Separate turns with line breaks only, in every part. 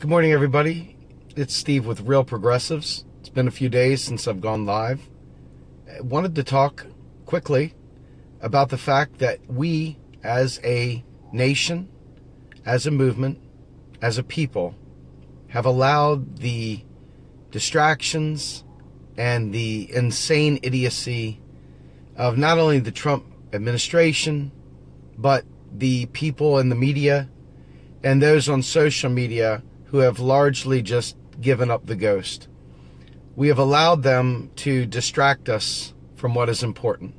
Good morning, everybody. It's Steve with Real Progressives. It's been a few days since I've gone live. I wanted to talk quickly about the fact that we, as a nation, as a movement, as a people, have allowed the distractions and the insane idiocy of not only the Trump administration, but the people in the media and those on social media who have largely just given up the ghost. We have allowed them to distract us from what is important.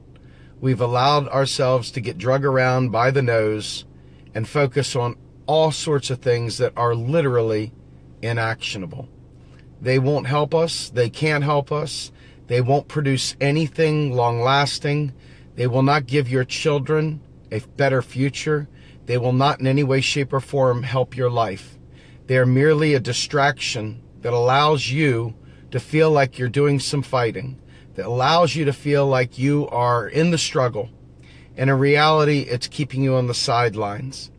We've allowed ourselves to get drug around by the nose and focus on all sorts of things that are literally inactionable. They won't help us. They can't help us. They won't produce anything long-lasting. They will not give your children a better future. They will not in any way, shape, or form help your life. They are merely a distraction that allows you to feel like you're doing some fighting, that allows you to feel like you are in the struggle. And in reality, it's keeping you on the sidelines.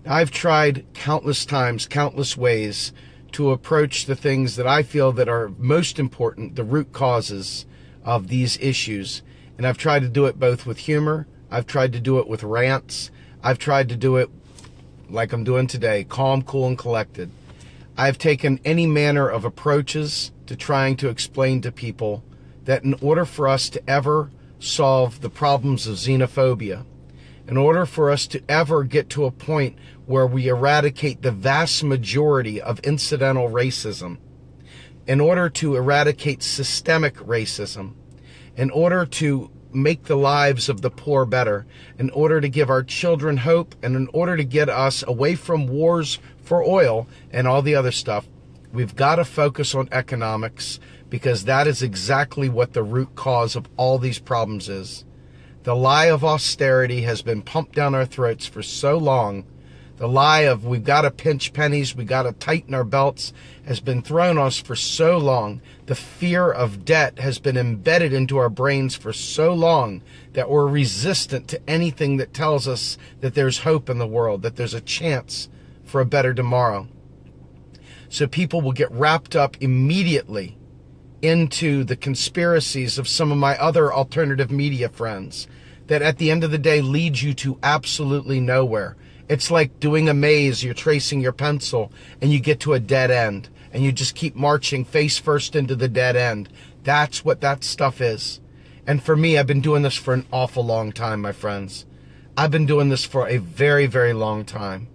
Now, I've tried countless times, countless ways to approach the things that I feel that are most important, the root causes of these issues. And I've tried to do it both with humor. I've tried to do it with rants. I've tried to do it like I'm doing today, calm, cool, and collected. I've taken any manner of approaches to trying to explain to people that in order for us to ever solve the problems of xenophobia, in order for us to ever get to a point where we eradicate the vast majority of incidental racism, in order to eradicate systemic racism, in order to make the lives of the poor better, in order to give our children hope, and in order to get us away from wars for oil and all the other stuff, we've got to focus on economics, because that is exactly what the root cause of all these problems is. The lie of austerity has been pumped down our throats for so long. The lie of we've got to pinch pennies, we've got to tighten our belts has been thrown on us for so long. The fear of debt has been embedded into our brains for so long that we're resistant to anything that tells us that there's hope in the world, that there's a chance for a better tomorrow. So people will get wrapped up immediately into the conspiracies of some of my other alternative media friends that at the end of the day leads you to absolutely nowhere. It's like doing a maze. You're tracing your pencil and you get to a dead end and you just keep marching face first into the dead end. That's what that stuff is. And for me, I've been doing this for an awful long time, my friends. I've been doing this for a very, very long time.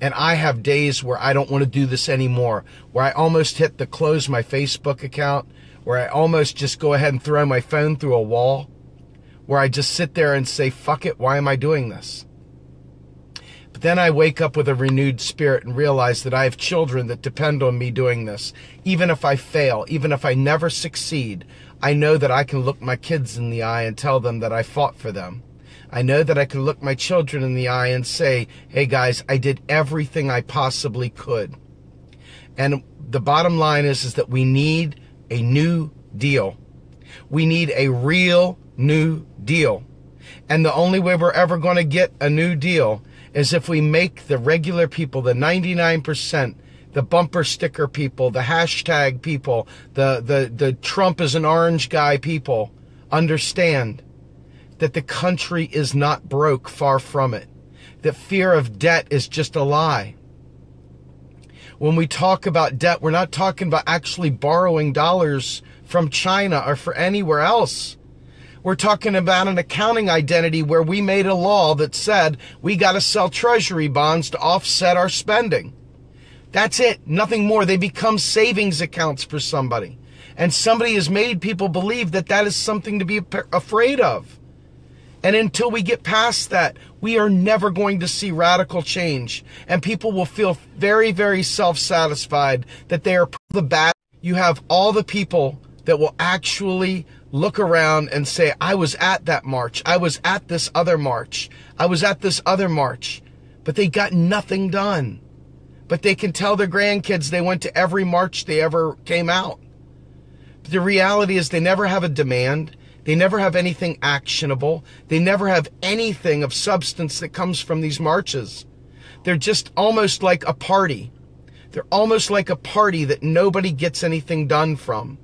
And I have days where I don't want to do this anymore, where I almost hit the close my Facebook account, where I almost just go ahead and throw my phone through a wall, where I just sit there and say, fuck it, why am I doing this? But then I wake up with a renewed spirit and realize that I have children that depend on me doing this. Even if I fail, even if I never succeed, I know that I can look my kids in the eye and tell them that I fought for them. I know that I can look my children in the eye and say, hey guys, I did everything I possibly could. And the bottom line is that we need a new deal. We need a real new deal. And the only way we're ever going to get a new deal is if we make the regular people, the 99%, the bumper sticker people, the hashtag people, the Trump is an orange guy people, understand that the country is not broke, far from it. That fear of debt is just a lie. When we talk about debt, we're not talking about actually borrowing dollars from China or for anywhere else. We're talking about an accounting identity where we made a law that said we got to sell treasury bonds to offset our spending. That's it. Nothing more. They become savings accounts for somebody. And somebody has made people believe that that is something to be afraid of. And until we get past that, we are never going to see radical change. And people will feel very, very self-satisfied that they are the bad. You have all the people that will actually look around and say, I was at that march. I was at this other march. I was at this other march. But they got nothing done. But they can tell their grandkids they went to every march they ever came out. But the reality is they never have a demand. They never have anything actionable. They never have anything of substance that comes from these marches. They're just almost like a party. They're almost like a party that nobody gets anything done from.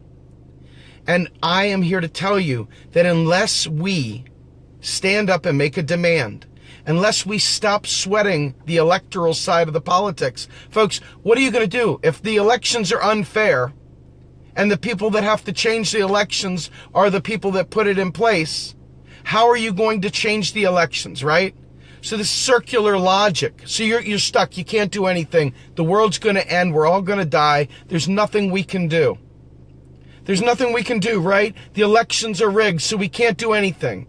And I am here to tell you that unless we stand up and make a demand, unless we stop sweating the electoral side of the politics, folks, what are you going to do if the elections are unfair and the people that have to change the elections are the people that put it in place? How are you going to change the elections, right? So this circular logic. So you're stuck. You can't do anything. The world's going to end. We're all going to die. There's nothing we can do. There's nothing we can do, right? The elections are rigged, so we can't do anything.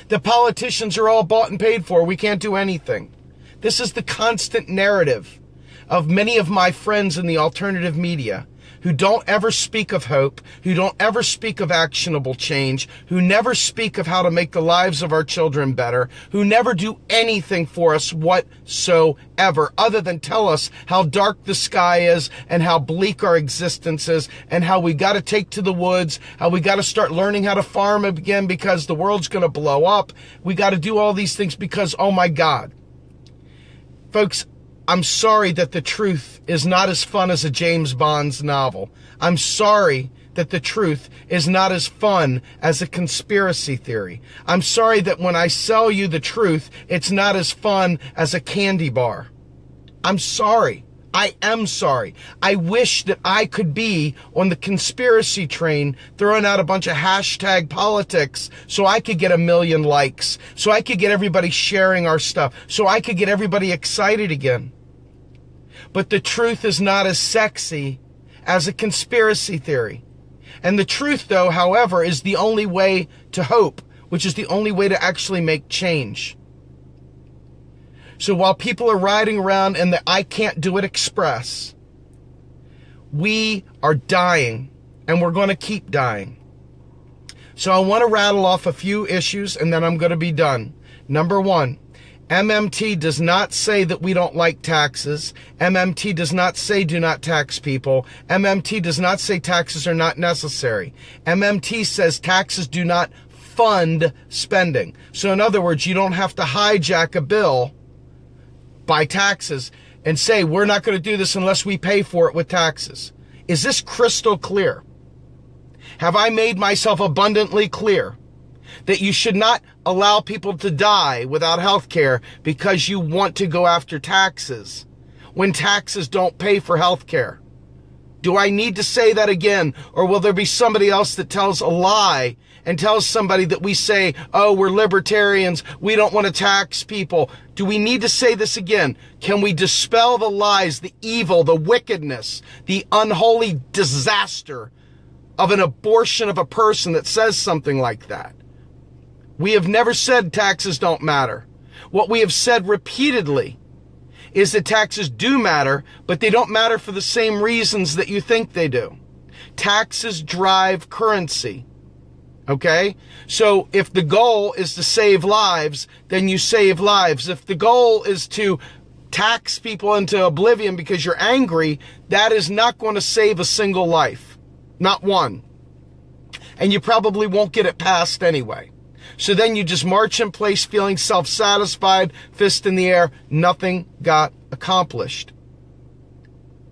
The politicians are all bought and paid for. We can't do anything. This is the constant narrative of many of my friends in the alternative media who don't ever speak of hope, who don't ever speak of actionable change, who never speak of how to make the lives of our children better, who never do anything for us whatsoever other than tell us how dark the sky is and how bleak our existence is and how we got to take to the woods, how we got to start learning how to farm again because the world's going to blow up. We got to do all these things because, oh my God. Folks, I'm sorry that the truth is not as fun as a James Bond's novel. I'm sorry that the truth is not as fun as a conspiracy theory. I'm sorry that when I sell you the truth, it's not as fun as a candy bar. I'm sorry. I am sorry. I wish that I could be on the conspiracy train throwing out a bunch of hashtag politics so I could get 1 million likes, so I could get everybody sharing our stuff, so I could get everybody excited again. But the truth is not as sexy as a conspiracy theory. And the truth, though, however, is the only way to hope, which is the only way to actually make change. So while people are riding around in the I can't do it express, we are dying, and we're going to keep dying. So I want to rattle off a few issues, and then I'm going to be done. Number one, MMT does not say that we don't like taxes. MMT does not say do not tax people. MMT does not say taxes are not necessary. MMT says taxes do not fund spending. So in other words, you don't have to hijack a bill by taxes and say, we're not going to do this unless we pay for it with taxes. Is this crystal clear? Have I made myself abundantly clear that you should not allow people to die without health care because you want to go after taxes when taxes don't pay for health care? Do I need to say that again, or will there be somebody else that tells a lie and tells somebody that we say, oh, we're libertarians, we don't want to tax people? Do we need to say this again? Can we dispel the lies, the evil, the wickedness, the unholy disaster of an abortion of a person that says something like that? We have never said taxes don't matter. What we have said repeatedly is that taxes do matter, but they don't matter for the same reasons that you think they do. Taxes drive currency. Okay? So if the goal is to save lives, then you save lives. If the goal is to tax people into oblivion because you're angry, that is not going to save a single life. Not one. And you probably won't get it passed anyway. So then you just march in place feeling self-satisfied, fist in the air, nothing got accomplished.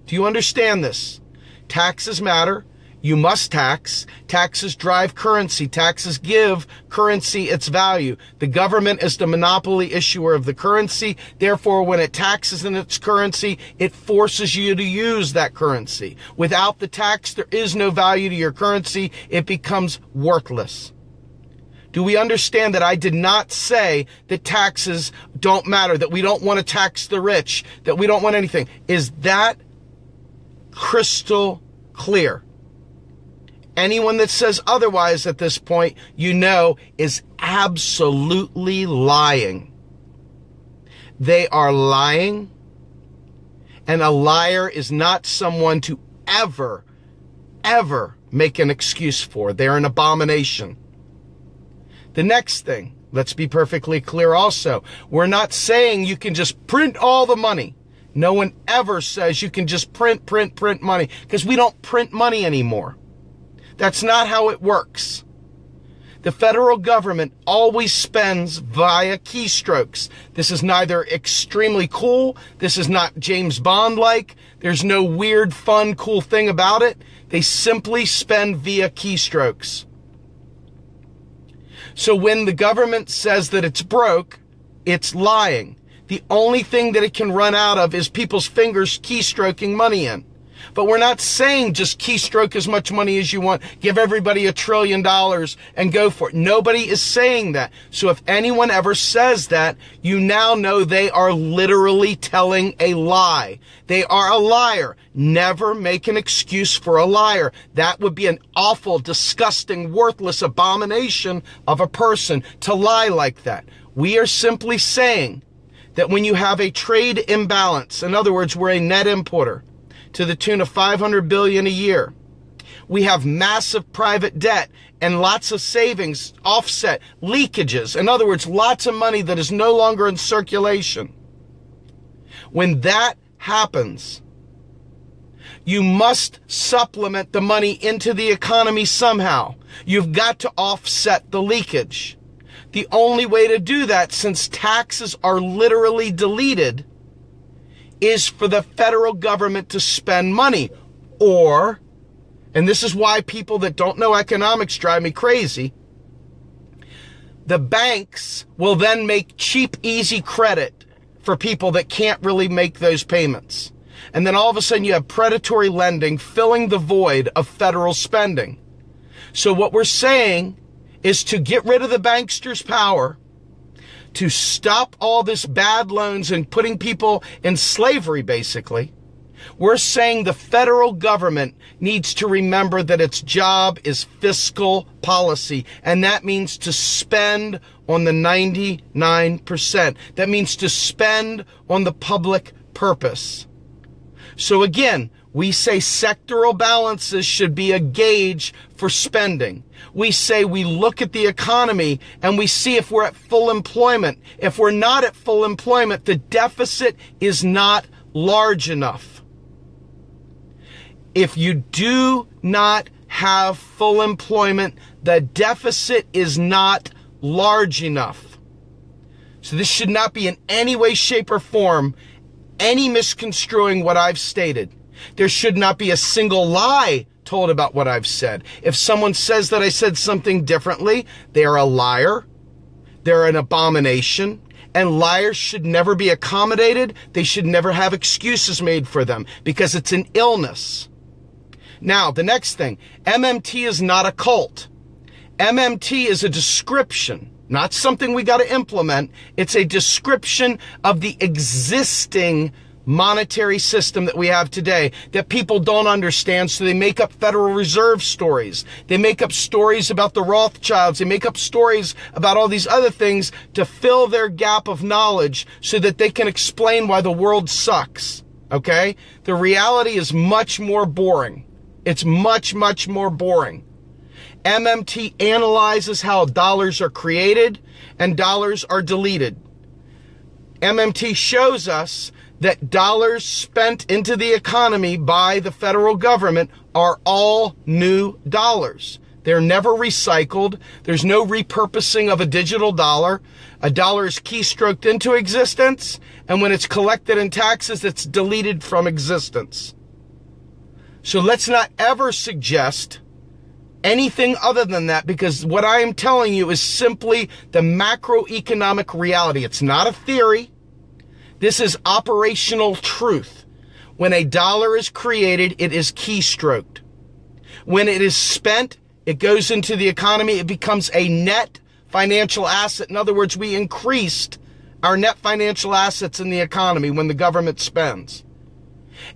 Do you understand this? Taxes matter. You must tax. Taxes drive currency. Taxes give currency its value. The government is the monopoly issuer of the currency. Therefore, when it taxes in its currency, it forces you to use that currency. Without the tax, there is no value to your currency. It becomes worthless. Do we understand that I did not say that taxes don't matter, that we don't want to tax the rich, that we don't want anything? Is that crystal clear? Anyone that says otherwise at this point, you know, is absolutely lying. They are lying, and a liar is not someone to ever make an excuse for. They're an abomination. The next thing, let's be perfectly clear also. We're not saying you can just print all the money. No one ever says you can just print money, because we don't print money anymore. That's not how it works. The federal government always spends via keystrokes. This is neither extremely cool. This is not James Bond-like. There's no weird, fun, cool thing about it. They simply spend via keystrokes. So when the government says that it's broke, it's lying. The only thing that it can run out of is people's fingers keystroking money in. But we're not saying just keystroke as much money as you want, give everybody $1 trillion and go for it. Nobody is saying that. So if anyone ever says that, you now know they are literally telling a lie. They are a liar. Never make an excuse for a liar. That would be an awful, disgusting, worthless abomination of a person to lie like that. We are simply saying that when you have a trade imbalance, in other words, we're a net importer, to the tune of $500 billion a year. We have massive private debt and lots of savings, offset, leakages. In other words, lots of money that is no longer in circulation. When that happens, you must supplement the money into the economy somehow. You've got to offset the leakage. The only way to do that, since taxes are literally deleted, is for the federal government to spend money. Or, and this is why people that don't know economics drive me crazy, the banks will then make cheap, easy credit for people that can't really make those payments. And then all of a sudden you have predatory lending filling the void of federal spending. So what we're saying is to get rid of the banksters' power, to stop all this bad loans and putting people in slavery, basically. We're saying the federal government needs to remember that its job is fiscal policy, and that means to spend on the 99%. That means to spend on the public purpose. So again, we say sectoral balances should be a gauge for spending. We say we look at the economy and we see if we're at full employment. If we're not at full employment, the deficit is not large enough. If you do not have full employment, the deficit is not large enough. So this should not be in any way, shape, or form any misconstruing what I've stated. There should not be a single lie told about what I've said. If someone says that I said something differently, they are a liar. They're an abomination. And liars should never be accommodated. They should never have excuses made for them because it's an illness. Now, the next thing, MMT is not a cult. MMT is a description, not something we got to implement. It's a description of the existing monetary system that we have today that people don't understand, so they make up Federal Reserve stories. They make up stories about the Rothschilds. They make up stories about all these other things to fill their gap of knowledge so that they can explain why the world sucks, okay? The reality is much more boring. It's much, much more boring. MMT analyzes how dollars are created and dollars are deleted. MMT shows us that dollars spent into the economy by the federal government are all new dollars. They're never recycled. There's no repurposing of a digital dollar. A dollar is keystroked into existence, and when it's collected in taxes, it's deleted from existence. So let's not ever suggest anything other than that, because what I am telling you is simply the macroeconomic reality. It's not a theory. This is operational truth. When a dollar is created, it is keystroked. When it is spent, it goes into the economy. It becomes a net financial asset. In other words, we increased our net financial assets in the economy when the government spends.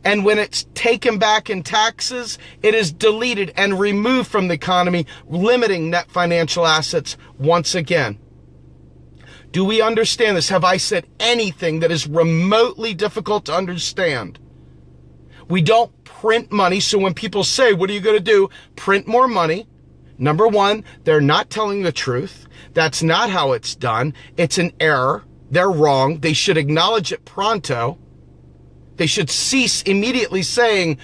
And when it's taken back in taxes, it is deleted and removed from the economy, limiting net financial assets once again. Do we understand this? Have I said anything that is remotely difficult to understand? We don't print money, so when people say, what are you going to do? Print more money. Number one, they're not telling the truth. That's not how it's done. It's an error. They're wrong. They should acknowledge it pronto. They should cease immediately saying,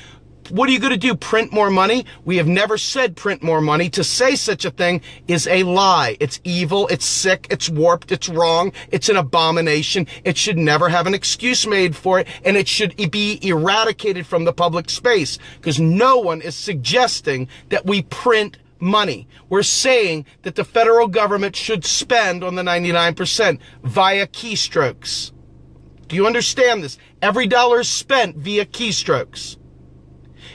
What are you going to do? Print more money? We have never said print more money. To say such a thing is a lie. It's evil. It's sick. It's warped. It's wrong. It's an abomination. It should never have an excuse made for it, and it should be eradicated from the public space, because no one is suggesting that we print money. We're saying that the federal government should spend on the 99% via keystrokes. Do you understand this? Every dollar is spent via keystrokes.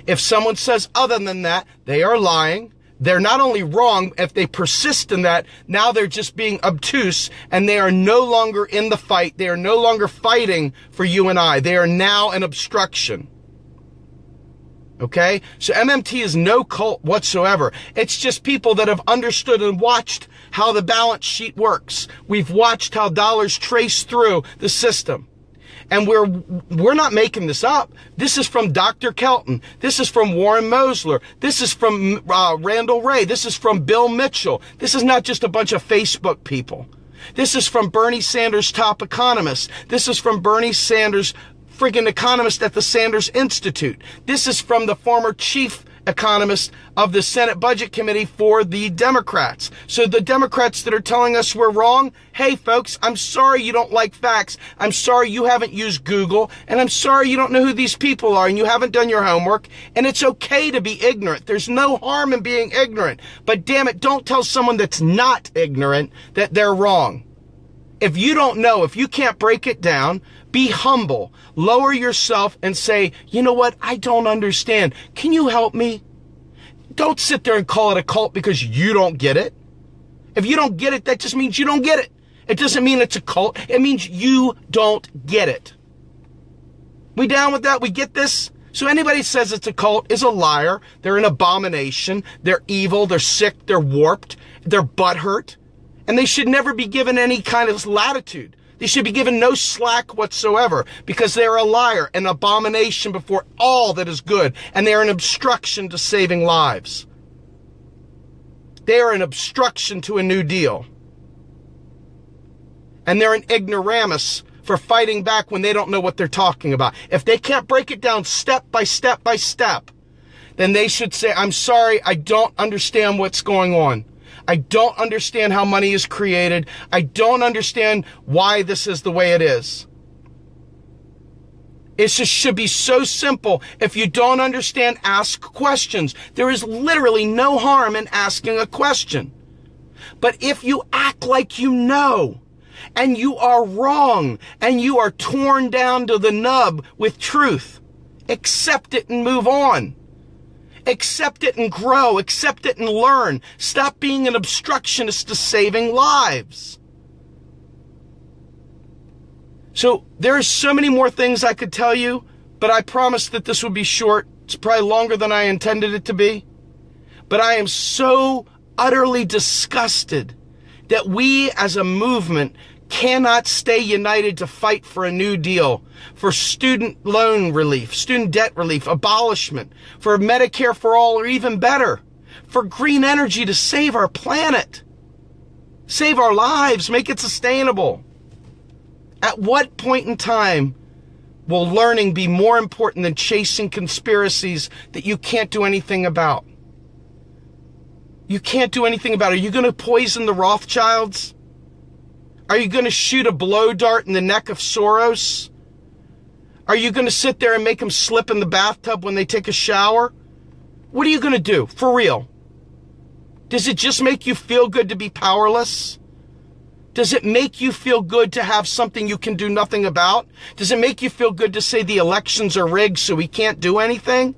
If someone says other than that, they are lying. They're not only wrong, if they persist in that, now they're just being obtuse, and they are no longer in the fight. They are no longer fighting for you and I. They are now an obstruction. Okay? So MMT is no cult whatsoever. It's just people that have understood and watched how the balance sheet works. We've watched how dollars trace through the system. And we're not making this up. This is from Dr. Kelton. This is from Warren Mosler. This is from Randall Wray. This is from Bill Mitchell. This is not just a bunch of Facebook people. This is from Bernie Sanders' top economist. This is from Bernie Sanders' friggin' economist at the Sanders Institute. This is from the former chief economist of the Senate Budget Committee for the Democrats. So the Democrats that are telling us we're wrong, hey folks, I'm sorry you don't like facts. I'm sorry you haven't used Google, and I'm sorry you don't know who these people are, and you haven't done your homework, and it's okay to be ignorant. There's no harm in being ignorant. But damn it, don't tell someone that's not ignorant that they're wrong. If you don't know, if you can't break it down, be humble. Lower yourself and say, you know what? I don't understand. Can you help me? Don't sit there and call it a cult because you don't get it. If you don't get it, that just means you don't get it. It doesn't mean it's a cult. It means you don't get it. We down with that? We get this? So anybody says it's a cult is a liar. They're an abomination. They're evil. They're sick. They're warped. They're butthurt. And they should never be given any kind of latitude. They should be given no slack whatsoever, because they're a liar, an abomination before all that is good, and they are an obstruction to saving lives. They are an obstruction to a New Deal. And they're an ignoramus for fighting back when they don't know what they're talking about. If they can't break it down step by step by step, then they should say, I'm sorry, I don't understand what's going on. I don't understand how money is created. I don't understand why this is the way it is. It just should be so simple. If you don't understand, ask questions. There is literally no harm in asking a question. But if you act like you know, and you are wrong, and you are torn down to the nub with truth, accept it and move on. Accept it and grow. Accept it and learn. Stop being an obstructionist to saving lives. So there are so many more things I could tell you, but I promised that this would be short. It's probably longer than I intended it to be. But I am so utterly disgusted that we as a movement cannot stay united to fight for a New Deal, for student loan relief, student debt relief, abolishment, for Medicare for all, or even better, for green energy to save our planet, save our lives, make it sustainable. At what point in time will learning be more important than chasing conspiracies that you can't do anything about? You can't do anything about it. Are you going to poison the Rothschilds? Are you going to shoot a blow dart in the neck of Soros? Are you going to sit there and make them slip in the bathtub when they take a shower? What are you going to do? For real? Does it just make you feel good to be powerless? Does it make you feel good to have something you can do nothing about? Does it make you feel good to say the elections are rigged so we can't do anything?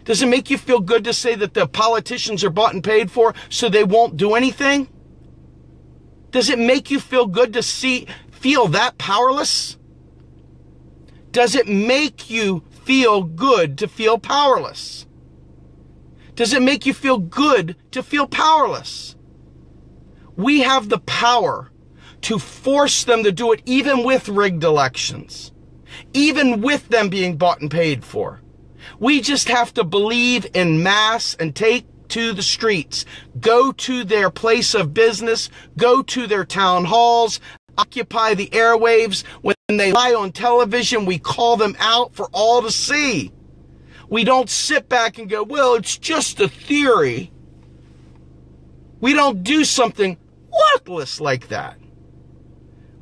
Does it make you feel good to say that the politicians are bought and paid for so they won't do anything? Does it make you feel good to feel that powerless? Does it make you feel good to feel powerless? Does it make you feel good to feel powerless? We have the power to force them to do it, even with rigged elections, even with them being bought and paid for. We just have to believe in mass and take to the streets, go to their place of business, go to their town halls, occupy the airwaves. When they lie on television, we call them out for all to see. We don't sit back and go, well, it's just a theory. We don't do something worthless like that.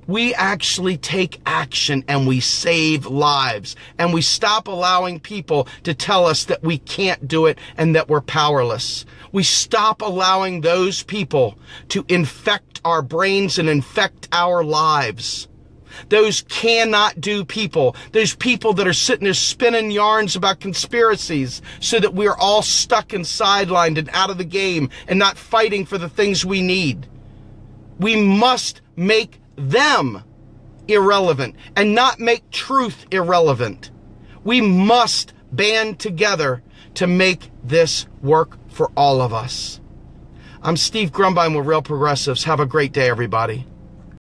We actually take action and we save lives, and we stop allowing people to tell us that we can't do it and that we're powerless. We stop allowing those people to infect our brains and infect our lives. Those cannot do people, those people that are sitting there spinning yarns about conspiracies so that we're all stuck and sidelined and out of the game and not fighting for the things we need. We must make them irrelevant and not make truth irrelevant. We must band together to make this work for all of us. I'm Steve Grumbine with Real Progressives. Have a great day, everybody.